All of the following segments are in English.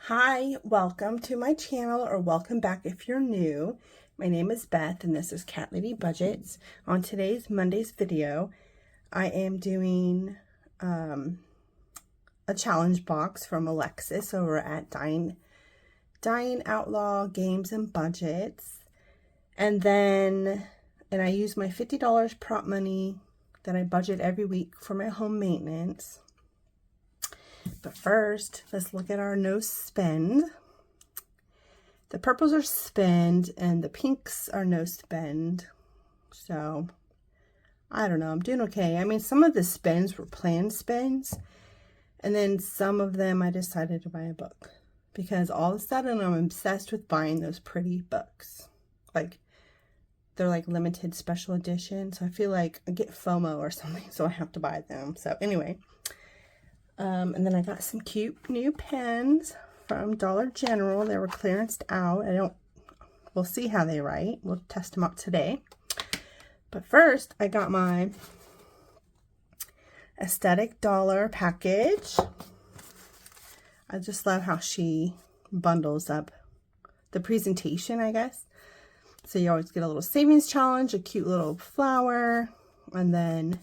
Hi, welcome to my channel, or welcome back if you're new. My name is Beth and this is Cat Lady Budgets. On today's Monday's video, I am doing a challenge box from Alexis over at Dying Outlaw Games and Budgets. And I use my $50 prop money that I budget every week for my home maintenance. But first, let's look at our no spend. The purples are spend and the pinks are no spend. So, I don't know, I'm doing okay. I mean, some of the spends were planned spends. And then some of them I decided to buy a book. Because all of a sudden I'm obsessed with buying those pretty books. Like, they're like limited special edition. So I feel like I get FOMO or something, so I have to buy them. So anyway. And then I got some cute new pens from Dollar General. They were clearanced out. We'll see how they write. We'll test them out today. But first, I got my Aesthetic Dollar package. I just love how she bundles up the presentation, I guess. So you always get a little savings challenge, a cute little flower, and then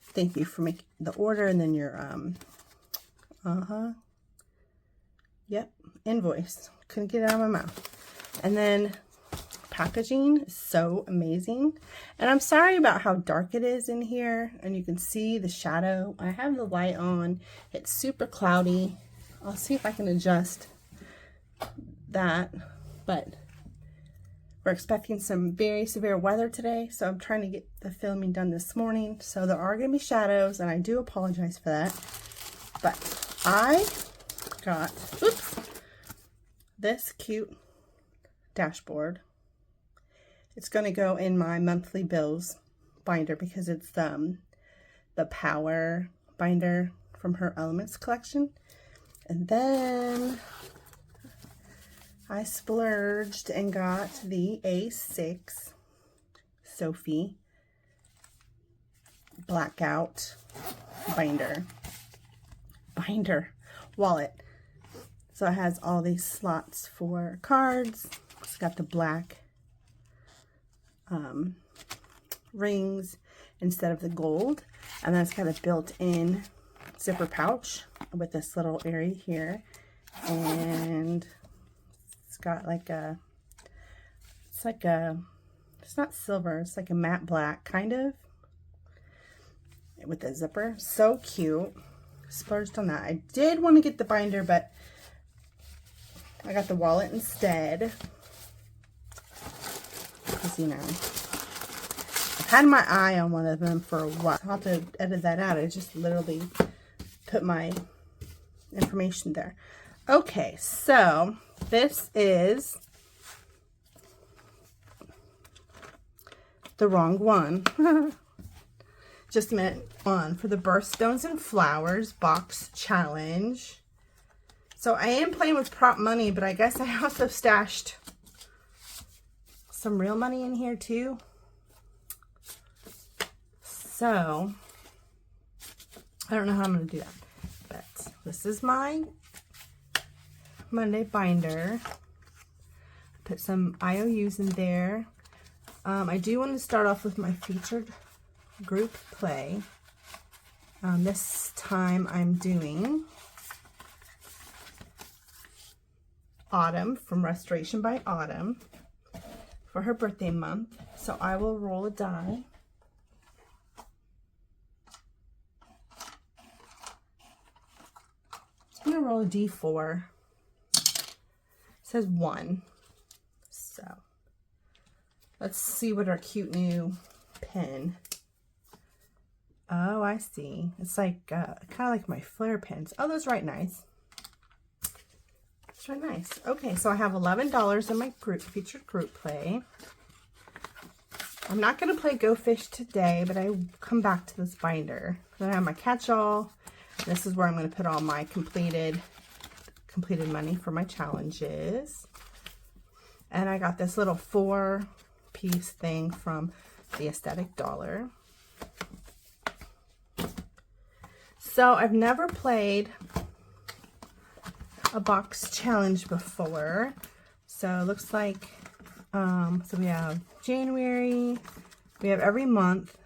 thank you for making the order, and then your invoice. Couldn't get it out of my mouth. And then packaging is so amazing. And I'm sorry about how dark it is in here, and you can see the shadow. I have the light on. It's super cloudy. I'll see if I can adjust that, but we're expecting some very severe weather today, so I'm trying to get the filming done this morning. So there are going to be shadows, and I do apologize for that. But I got, this cute dashboard. It's going to go in my monthly bills binder because it's the Power binder from her Elements collection. And then I splurged and got the A6 Sophie Blackout wallet. So it has all these slots for cards. It's got the black rings instead of the gold. And then it's got a built-in zipper pouch with this little area here. And it's got like it's not silver, it's like a matte black kind of with a zipper. So cute. Splurged on that. I did want to get the binder, but I got the wallet instead. Because, you know, I've had my eye on one of them for a while. I'll have to edit that out. I just literally put my information there. Okay, so this is the wrong one. Just meant one for the Birthstones and Flowers box challenge. So I am playing with prop money, but I guess I also stashed some real money in here too. So I don't know how I'm going to do that, but this is my Monday binder. Put some IOUs in there. I do want to start off with my featured group play. This time I'm doing Autumn from Restoration by Autumn for her birthday month. So I will roll a die. I'm going to roll a D4. It says 1. So let's see what our cute new pen. Oh, I see. It's like kind of like my flare pens. Oh, those write nice. That's right, nice. Okay, so I have $11 in my featured group play. I'm not going to play Go Fish today, but I come back to this binder. Then I have my catch-all. This is where I'm going to put all my completed money for my challenges. And I got this little 4-piece thing from the Aesthetic Dollar. So I've never played a box challenge before. So it looks like, so we have January, we have every month.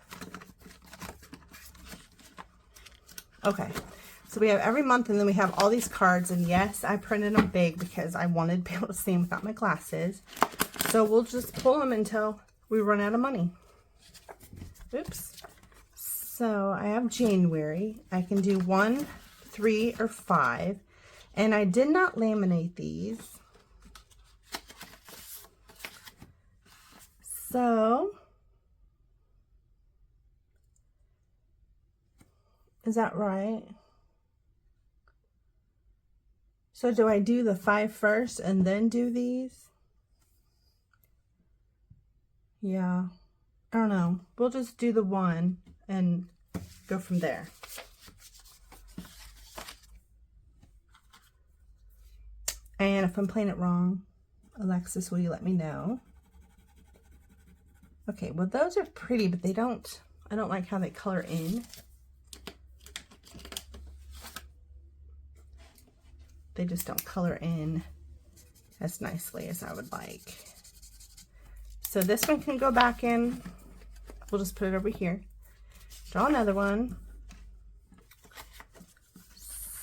Okay, so we have every month, and then we have all these cards, and yes, I printed them big because I wanted to be able to see them without my glasses. So we'll just pull them until we run out of money. Oops. So I have January. I can do 1, 3, or 5. And I did not laminate these. So, is that right? So do I do the 5 first and then do these? Yeah, I don't know. We'll just do the 1 and go from there. And if I'm playing it wrong, Alexis, will you let me know? Okay, well those are pretty, but I don't like how they color in. They just don't color in as nicely as I would like. So this one can go back in. We'll just put it over here. Draw another one.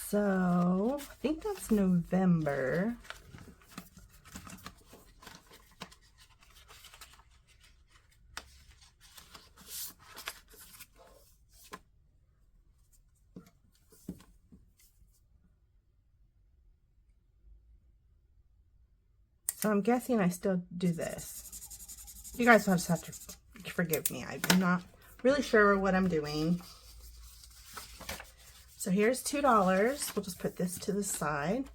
So I think that's November. So I'm guessing I still do this. You guys will just have to forgive me. I'm not really sure what I'm doing. So here's $2. We'll just put this to the side.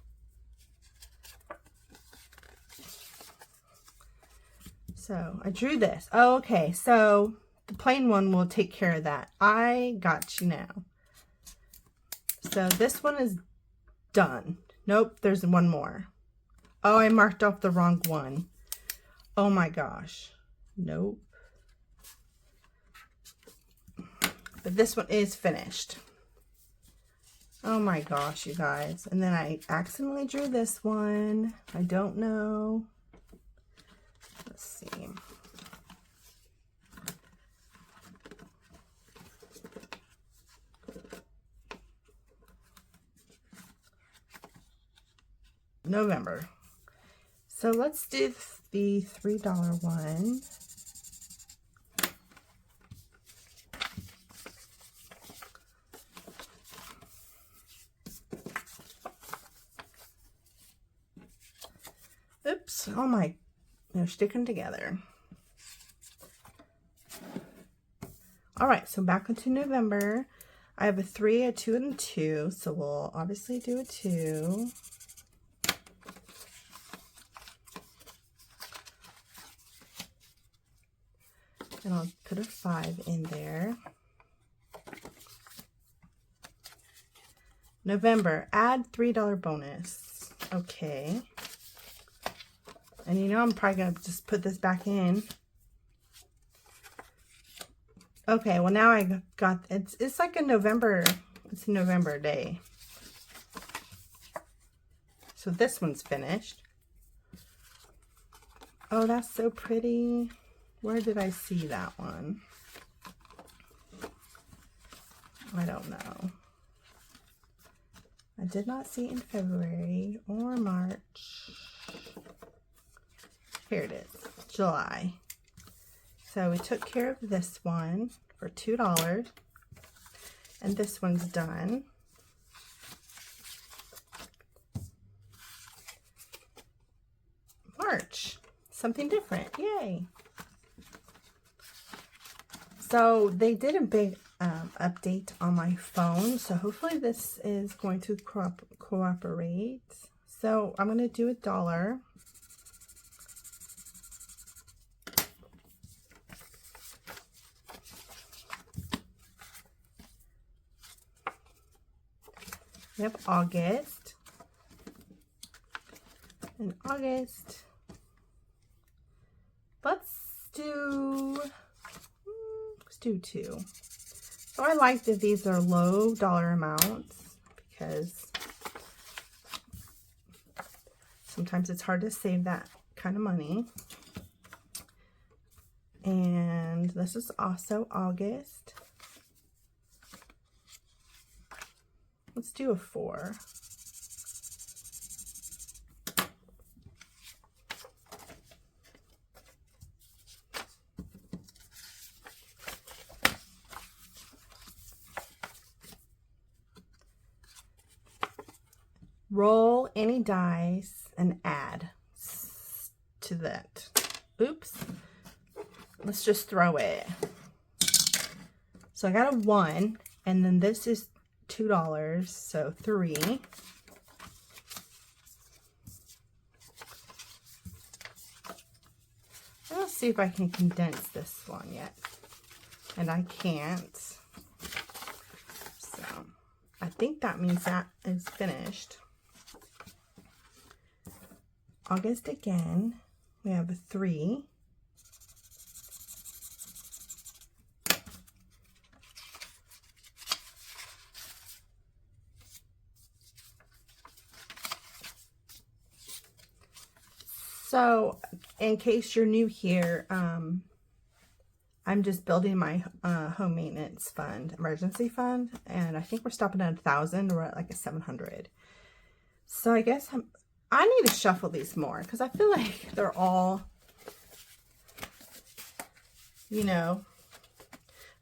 So I drew this. Oh, okay, so the plain one will take care of that. I got you now. So this one is done. Nope, there's one more. Oh, I marked off the wrong one. Oh my gosh. Nope. But this one is finished. Oh my gosh, you guys. And then I accidentally drew this one. I don't know. Let's see. November. So let's do the $3 one. Oops, oh my, they're sticking together. All right, so back into November. I have a 3, a 2, and a 2, so we'll obviously do a 2. And I'll put a 5 in there. November, add $3 bonus. Okay. And you know I'm probably going to just put this back in. Okay, well now I got, it's like a November, it's a November day. So this one's finished. Oh, that's so pretty. Where did I see that one? I don't know. I did not see it in February or March. Here it is, July. So we took care of this one for $2. And this one's done. March, something different, yay. So they did a big update on my phone, so hopefully this is going to cooperate. So I'm going to do $1. We have August. In August, let's do 2. So I like that these are low dollar amounts because Sometimes it's hard to save that kind of money. And this is also August. Let's do a 4. Roll any dice and add to that. Oops. Let's just throw it. So I got a 1, and then this is $2, so 3. Let's see if I can condense this one yet. And I can't. So I think that means that is finished. August again, we have a 3. So in case you're new here, I'm just building my home maintenance fund, emergency fund, and I think we're stopping at 1,000. We're at like a 700. So I guess I need to shuffle these more because I feel like they're all, you know,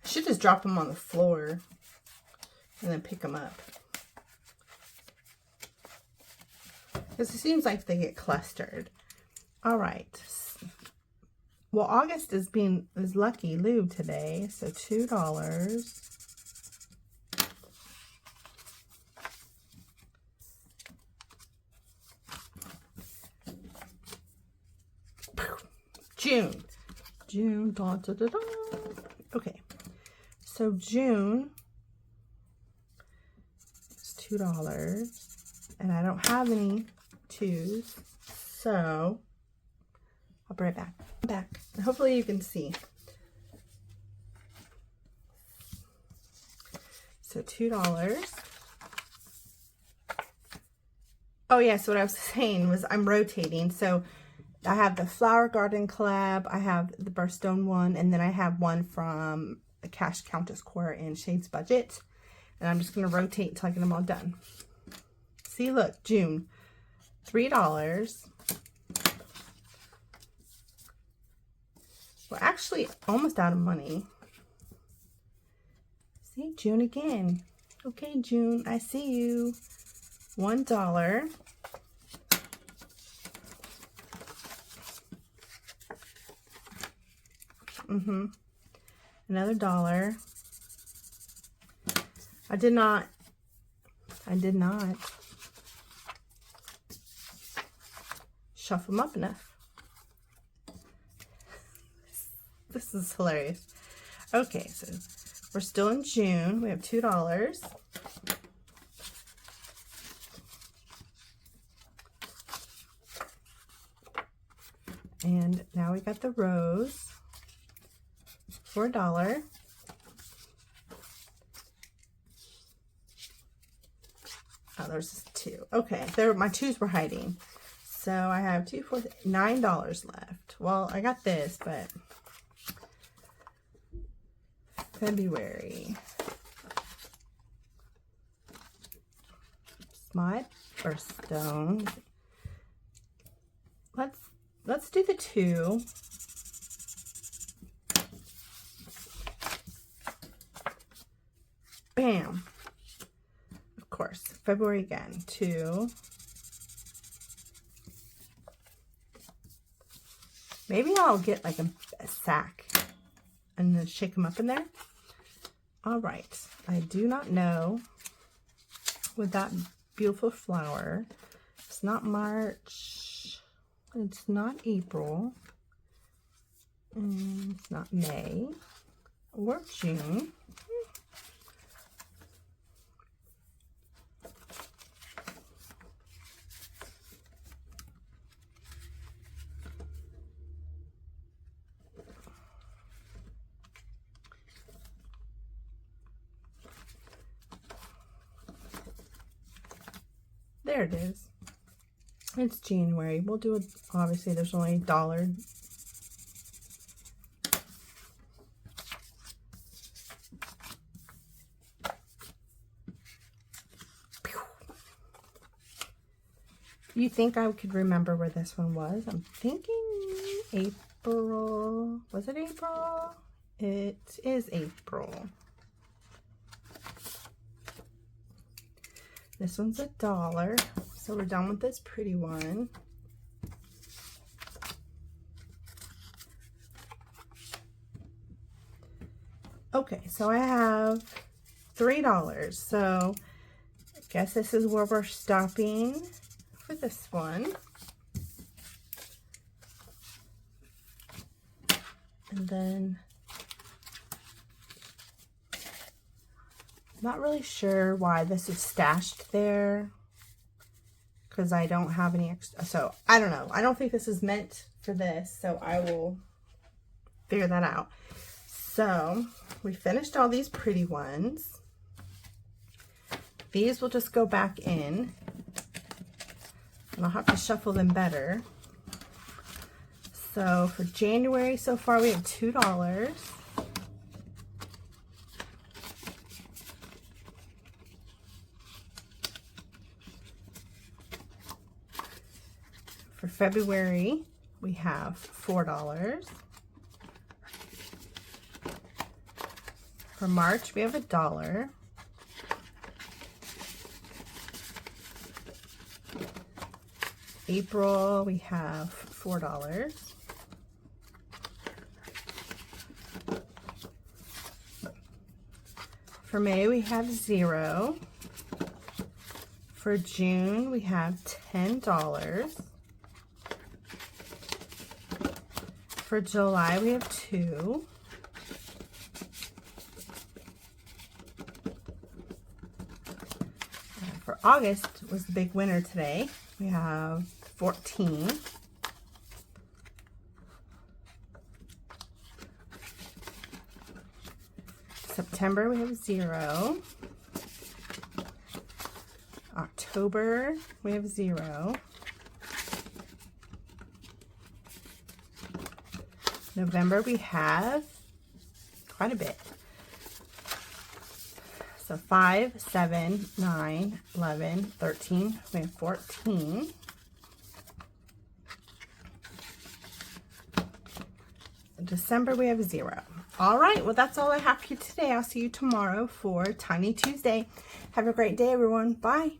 I should just drop them on the floor and then pick them up. Because it seems like they get clustered. All right. Well, August is lucky Lou today, so $2. June, da, da, da, da. Okay, so June is $2, and I don't have any 2s, so I'll be right back. I'm back. Hopefully you can see. So $2. Oh yeah, so what I was saying was I'm rotating. So I have the Flower Garden collab, I have the Birthstone one, and then I have one from the Cash Countess Core in Shades Budget. And I'm just going to rotate until I get them all done. See, look, June, $3. We're actually almost out of money. See, June again. Okay, June, I see you. $1. Another $1. I did not shuffle them up enough. This is hilarious. Okay, so we're still in June. We have $2. And now we got the rose for $1. Oh, there's 2. Okay, there my 2s were hiding. So I have $9 left. Well, I got this, but February. My Birthstones. Let's do the 2. Bam. Of course. February again. 2. Maybe I'll get like a sack and then shake them up in there. All right. I do not know with that beautiful flower. It's not March. It's not April. It's not May or June. There it is. It's January. We'll do it. Obviously, there's only $1. You think I could remember where this one was? I'm thinking April. Was it April? It is April. This one's $1. So we're done with this pretty one. Okay, so I have $3. So I guess this is where we're stopping for this one. And then I'm not really sure why this is stashed there, because I don't have any extra. So I don't know. I don't think this is meant for this, so I will figure that out. So we finished all these pretty ones. These will just go back in, and I'll have to shuffle them better. So for January so far we have $2. For February we have $4. For March we have $1. April we have $4. For May we have $0. For June we have $10. For July we have $2. For August was the big winner today. We have $14. September we have $0. October we have $0. November we have quite a bit. So 5, 7, 9, 11, 13, we have 14. December we have $0. All right, well that's all I have for you today. I'll see you tomorrow for Tiny Tuesday. Have a great day, everyone. Bye.